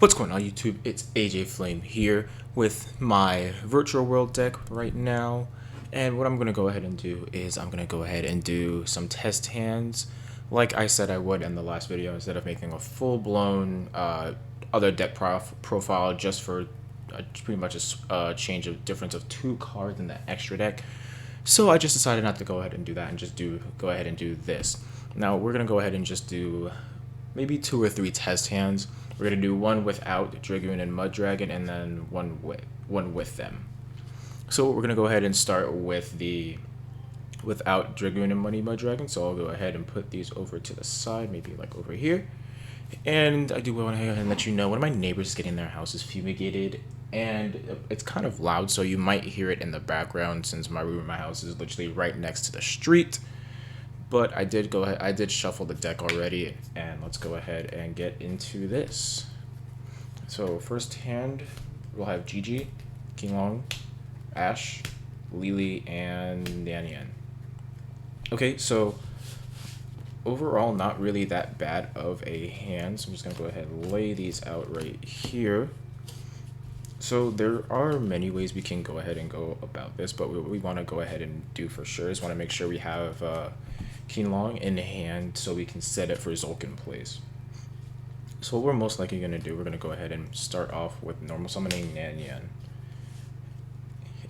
What's going on YouTube? It's AJ Flame here with my virtual world deck right now. And what I'm going to go ahead and do is I'm going to go ahead and do some test hands like I said I would in the last video, instead of making a full-blown other deck profile just for pretty much a change of difference of 2 cards in the extra deck. So I just decided not to go ahead and do that and just go ahead and do this. Now we're going to go ahead and just do maybe 2 or 3 test hands. We're going to do one without Dragoon and Mud Dragon, and then one with them. So we're going to go ahead and start with the without Dragoon and Mud Dragon. So I'll go ahead and put these over to the side, maybe like over here. And I do want to go ahead and let you know one of my neighbors is getting their houses fumigated, and it's kind of loud, so you might hear it in the background since my room in my house is literally right next to the street. But I did shuffle the deck already, and let's go ahead and get into this. So first hand, we'll have Gigi, King Long, Ash, Lily, and Nanian. Okay, so overall not really that bad of a hand, so I'm just going to go ahead and lay these out right here. So there are many ways we can go ahead and go about this, but what we want to go ahead and do for sure is want to make sure we have King Long in hand so we can set it for Zulkin plays. So what we're most likely going to do, we're going to go ahead and start off with normal summoning Nanian.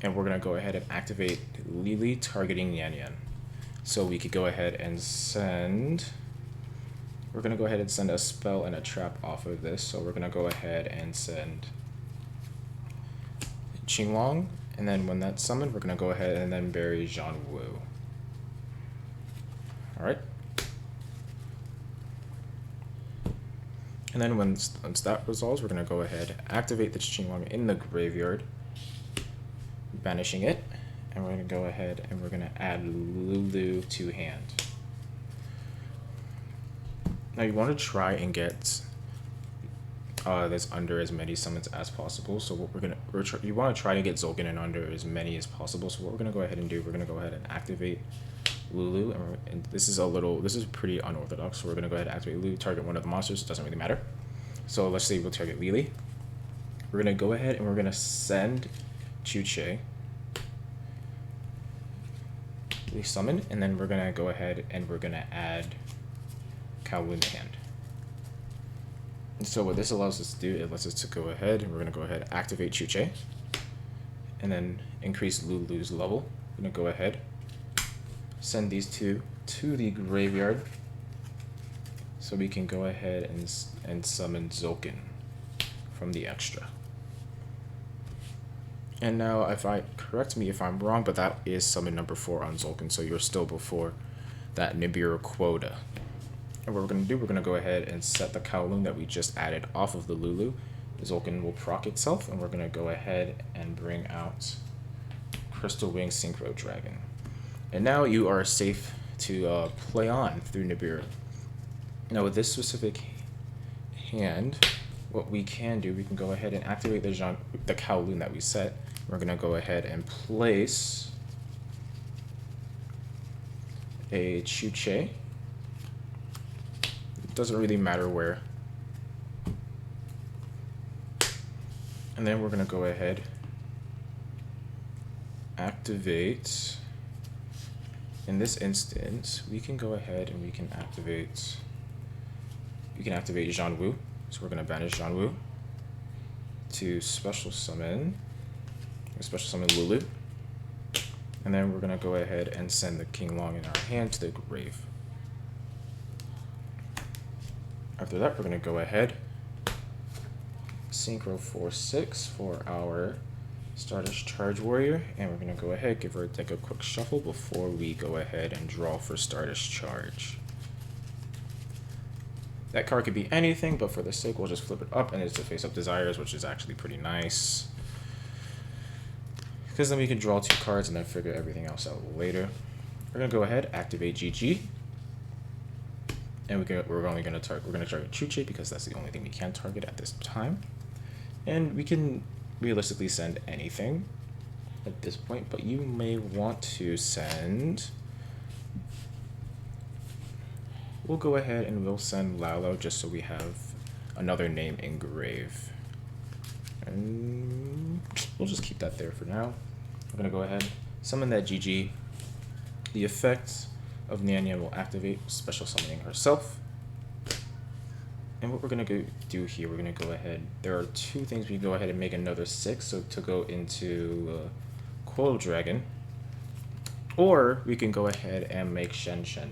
And we're going to go ahead and activate Lily targeting Nanian. So we could go ahead and send... We're going to go ahead and send a spell and a trap off of this. So we're going to go ahead and send Qinglong, and then when that's summoned, we're going to go ahead and then bury Zhan Wu. Alright. And then once that resolves, we're going to go ahead, activate the Qinglong in the graveyard, banishing it, and we're going to go ahead and we're going to add Lulu to hand. Now you want to try and get this under as many summons as possible. So what you want to try to get Zulkin in under as many as possible. So what we're going to go ahead and do, we're going to go ahead and activate Lulu, and this is pretty unorthodox. So we're going to go ahead and activate Lulu, target one of the monsters. It doesn't really matter. So let's say we'll target Lily. We're going to go ahead and we're going to send Chuche, we summon, and then we're going to go ahead and we're going to add Kowloon to hand. And so what this allows us to do, it lets us to go ahead and we're going to go ahead and activate Chuche and then increase Lulu's level. We're going to go ahead, send these two to the graveyard so we can go ahead and summon Zulkin from the extra. And now, correct me if I'm wrong, but that is summon number 4 on Zulkin, so you're still before that Nibiru quota. And what we're going to do, we're going to go ahead and set the Kowloon that we just added off of the Lulu. Zulkin will proc itself, and we're going to go ahead and bring out Crystal Wing Synchro Dragon. And now you are safe to play on through Nibiru. Now with this specific hand, what we can do, we can go ahead and activate the Kowloon that we set. We're going to go ahead and place a Chuche. It doesn't really matter where. And then we're going to go ahead, activate. In this instance, we can go ahead and we can activate Zhan Wu. So we're going to banish Zhan Wu to special summon Lulu. And then we're going to go ahead and send the King Long in our hand to the grave. After that, we're going to go ahead, Synchro 4/6 for our Stardust Charge Warrior, and we're going to go ahead, give our deck a quick shuffle before we go ahead and draw for Stardust Charge. That card could be anything, but for the sake, we'll just flip it up, and it's the Face Up Desires, which is actually pretty nice. Because then we can draw 2 cards and then figure everything else out later. We're going to go ahead, activate GG. And we're only going to target Chuche because that's the only thing we can target at this time. And we can realistically send anything at this point, but you may want to send... We'll go ahead and we'll send Lalo just so we have another name engrave. And we'll just keep that there for now. I'm gonna go ahead, summon that GG. The effect of Nyan Nyan will activate, special summoning herself. And what we're gonna do here, we're gonna go ahead, there are two things we can go ahead and make another 6, so to go into Coil Dragon, or we can go ahead and make Shen Shen,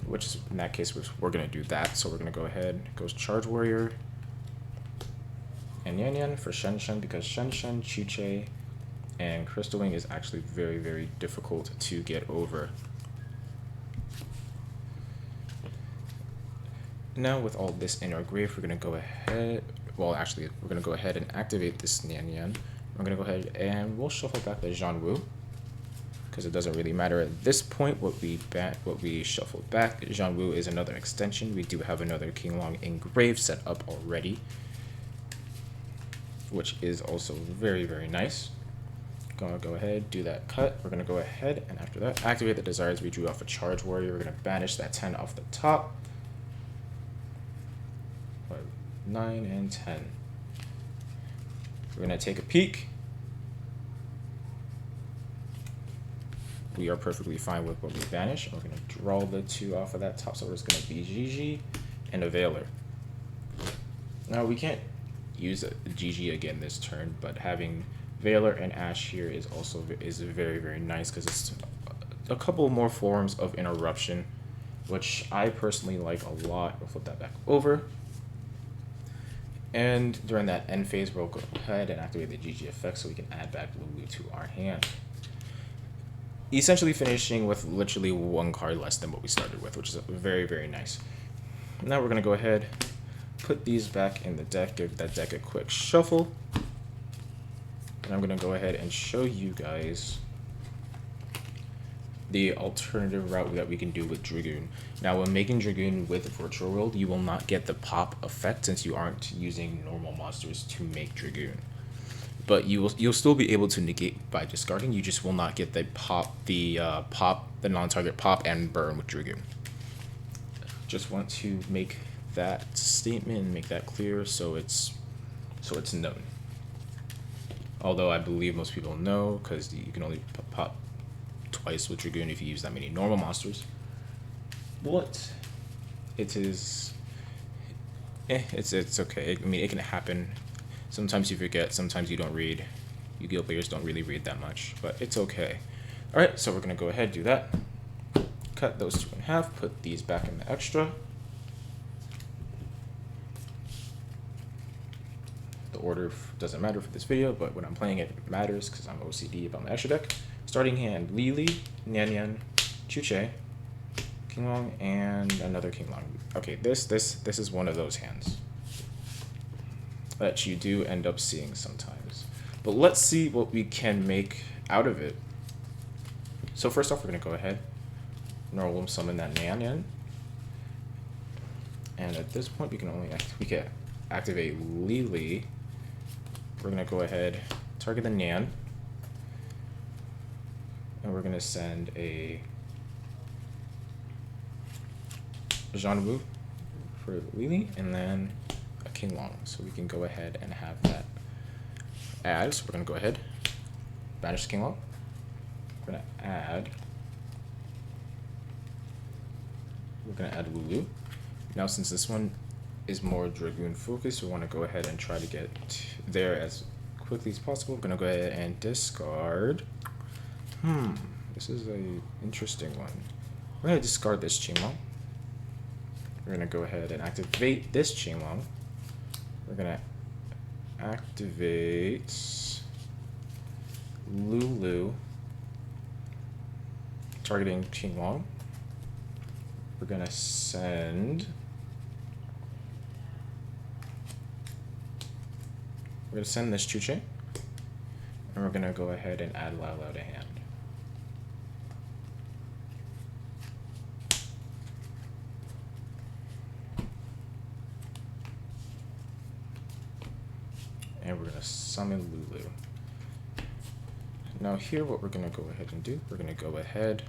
which is, in that case, we're gonna do that. So we're gonna go ahead, goes Charge Warrior, and Nyan Nyan for Shen Shen, because Shen Shen, Chi-Che, and Crystal Wing is actually very, very difficult to get over. Now with all this in our grave, we're gonna go ahead, well actually, we're gonna go ahead and activate this Nyan Nyan. We're gonna go ahead and we'll shuffle back the Zhan Wu, because it doesn't really matter at this point what we shuffled back. Zhan Wu is another extension. We do have another King Long engrave set up already, which is also very, very nice. Gonna go ahead, do that cut. We're gonna go ahead and after that, activate the desires we drew off a Charge Warrior. We're gonna banish that 10 off the top. 9 and 10. We're gonna take a peek. We are perfectly fine with what we banish. We're gonna draw the 2 off of that top, so it's gonna be Gigi and a Veiler. Now we can't use a Gigi again this turn, but having Veiler and Ash here is also very, very nice, because it's a couple more forms of interruption, which I personally like a lot. We'll flip that back over. And during that end phase, we'll go ahead and activate the GG effect so we can add back Lulu to our hand. Essentially finishing with literally 1 card less than what we started with, which is very, very nice. Now we're going to go ahead, put these back in the deck, give that deck a quick shuffle. And I'm going to go ahead and show you guys the alternative route that we can do with Dragoon. Now when making Dragoon with Virtual World, you will not get the pop effect since you aren't using normal monsters to make Dragoon. But you'll still be able to negate by discarding. You just will not get the the non-target pop and burn with Dragoon. Just want to make that statement and make that clear so it's known. Although I believe most people know, because you can only pop twice with Dragoon if you use that many normal monsters. But it is, it's okay. I mean, it can happen. Sometimes you forget, sometimes you don't read. Yu-Gi-Oh players don't really read that much, but it's okay. Alright, so we're gonna go ahead and do that. Cut those 2 in half, put these back in the extra. The order doesn't matter for this video, but when I'm playing it matters because I'm OCD about my extra deck. Starting hand, Lili, Nyan Nyan, Chi-Che, King Long, and another King Long. Okay, this is one of those hands that you do end up seeing sometimes. But let's see what we can make out of it. So first off, we're gonna go ahead, normal summon that Nyan Nyan. And at this point, we can activate Lili. We're gonna go ahead, target the Nyan. And we're gonna send a Zhan Wu for Lili, and then a King Long. So we can go ahead and have that add. So we're gonna go ahead, banish the King Long. We're gonna add Lulu. Now since this one is more Dragoon focused, we want to go ahead and try to get there as quickly as possible. We're gonna go ahead and discard. This is a interesting one. We're gonna discard this Qinglong. We're gonna go ahead and activate this Qinglong. We're gonna activate Lulu, targeting Qinglong. We're gonna send. We're gonna send this Chi-Che, and we're gonna go ahead and add Lao Lao to hand. And we're gonna summon Lulu. Now here, what we're gonna go ahead and do, we're gonna go ahead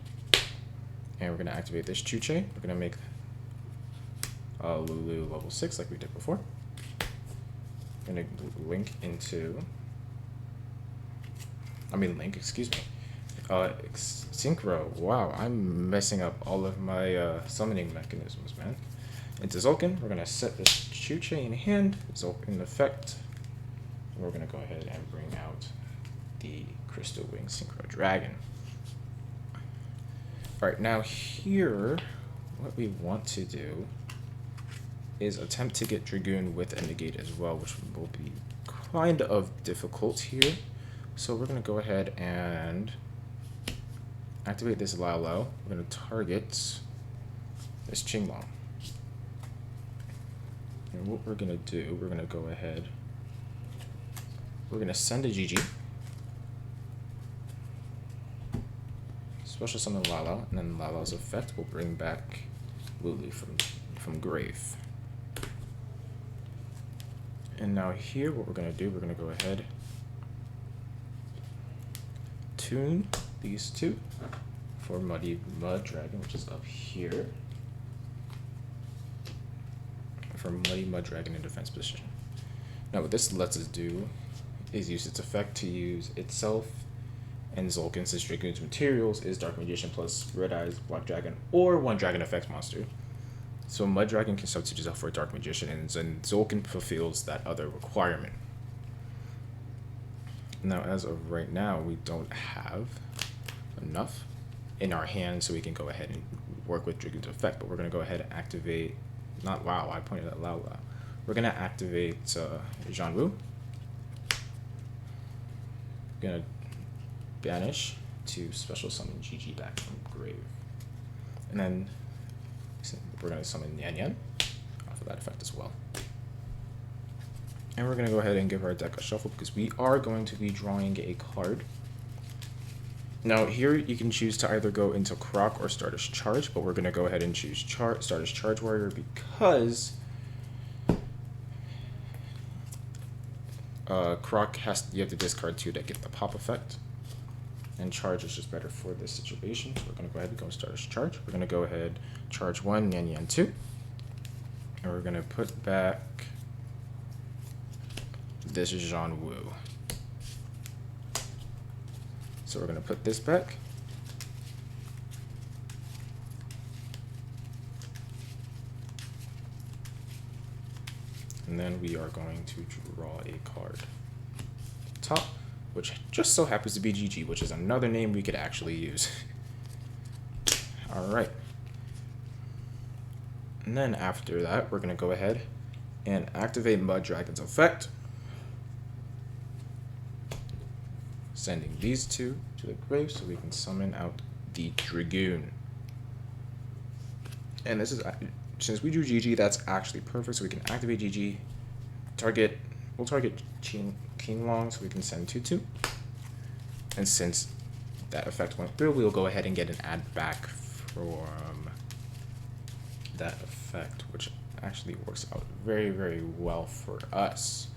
and we're gonna activate this Chi-Che. We're gonna make Lulu level 6 like we did before. Gonna link, excuse me. Synchro. Wow, I'm messing up all of my summoning mechanisms, man. Into Zulkin, we're gonna set this Chuche in hand, Zulkin effect. We're gonna go ahead and bring out the Crystal Wing Synchro Dragon. Alright, now here, what we want to do is attempt to get Dragoon with a negate as well, which will be kind of difficult here. So we're gonna go ahead and activate this Lalo. We're gonna target this Qinglong. And what we're gonna do, we're gonna go ahead, we're gonna send a GG. Special summon Lala, and then Lala's effect will bring back Lulu from grave. And now here, what we're gonna do, we're gonna go ahead, tune these two for Muddy Mud Dragon, which is up here. For Muddy Mud Dragon in defense position. Now what this lets us do is use its effect to use itself and Zulkin, since Dragoon's materials is Dark Magician plus Red Eyes, Black Dragon, or one Dragon effects monster. So Mud Dragon can substitute itself for a Dark Magician, and then Zulkin fulfills that other requirement. Now as of right now, we don't have enough in our hand so we can go ahead and work with Dragoon's effect, but we're going to go ahead and activate, not Wow, I pointed at Lao Lao. We're going to activate Zhan Wu. We're going to banish to special summon GG back from grave. And then we're going to summon Yan Yan off of that effect as well. And we're going to go ahead and give our deck a shuffle because we are going to be drawing a card. Now here you can choose to either go into Croc or Stardust Charge, but we're going to go ahead and choose Stardust Charge Warrior because Croc you have to discard 2 to get the pop effect, and Charge is just better for this situation. So we're going to go ahead and go Stardust Charge. We're going to go ahead, charge 1, Yan Yan 2, and we're going to put back this Zhan Wu. So we're going to put this back. And then we are going to draw a card. Top, which just so happens to be GG, which is another name we could actually use. All right. And then after that, we're going to go ahead and activate Mud Dragon's effect, sending these 2 to the grave so we can summon out the Dragoon. And this is, since we drew GG, that's actually perfect, so we can activate GG, we'll target Qinglong so we can send 2/2. And since that effect went through, we'll go ahead and get an add back from that effect, which actually works out very, very well for us.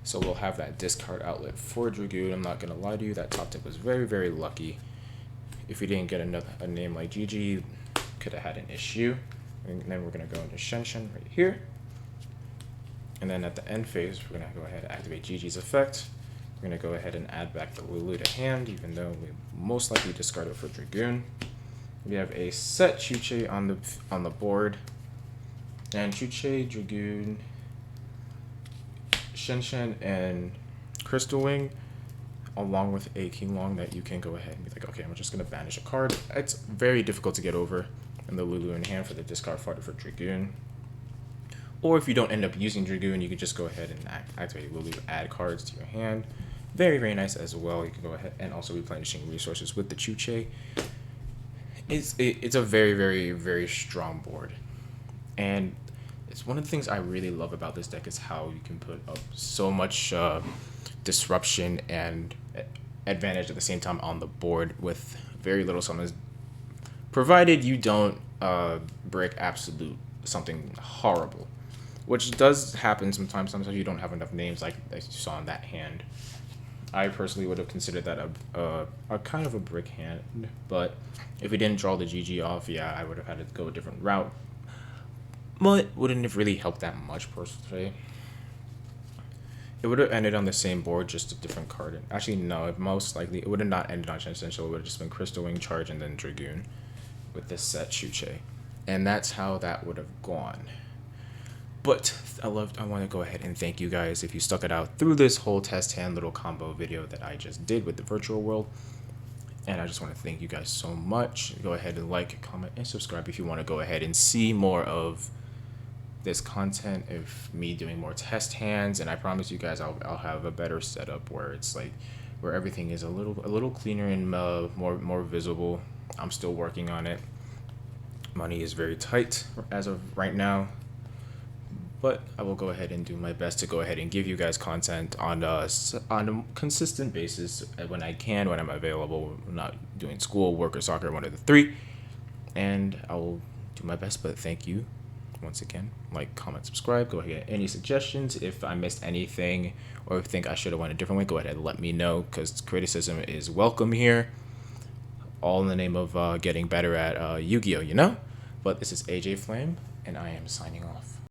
So we'll have that discard outlet for Dragoon. I'm not gonna lie to you, that top tip was very, very lucky. If we didn't get a name like GG, could have had an issue. And then we're gonna go into Shenshen right here. And then at the end phase, we're gonna go ahead and activate GG's effect. We're gonna go ahead and add back the Lulu to hand, even though we most likely discard it for Dragoon. We have a set Chuche on the board, and Chuche, Dragoon, Shenshen, and Crystal Wing, along with a Qinglong that you can go ahead and be like, okay, I'm just gonna banish a card. It's very difficult to get over, and the Lulu in hand for the discard fodder for Dragoon. Or if you don't end up using Dragoon, you can just go ahead and activate Lulu, add cards to your hand. Very, very nice as well. You can go ahead and also replenishing resources with the Chuche. It's a very, very, very strong board. And it's one of the things I really love about this deck is how you can put up so much disruption and advantage at the same time on the board with very little summons, provided you don't break absolute something horrible, which does happen sometimes. Sometimes you don't have enough names like you saw in that hand. I personally would have considered that a kind of a brick hand, but if we didn't draw the GG off, yeah, I would have had to go a different route. but wouldn't have really helped that much per se. It would have ended on the same board, just a different card. Actually, no, most likely it would have not ended on Essential. It would have just been Crystal Wing Charge and then Dragoon with this set Shuche. And that's how that would have gone. But I want to go ahead and thank you guys if you stuck it out through this whole test hand little combo video that I just did with the virtual world. And I just want to thank you guys so much. Go ahead and like, comment, and subscribe if you want to go ahead and see more of this content of me doing more test hands. And I promise you guys I'll have a better setup where it's like where everything is a little cleaner and more visible. I'm still working on it. Money is very tight as of right now, but I will go ahead and do my best to go ahead and give you guys content on a consistent basis when I can, when I'm available, not doing school, work, or soccer, one of the three. And I will do my best, but thank you once again. Like, comment, subscribe. Go ahead. Any suggestions? If I missed anything or if you think I should have went a different way, go ahead and let me know, because criticism is welcome here. All in the name of getting better at Yu-Gi-Oh, you know? But this is AJ Flame, and I am signing off.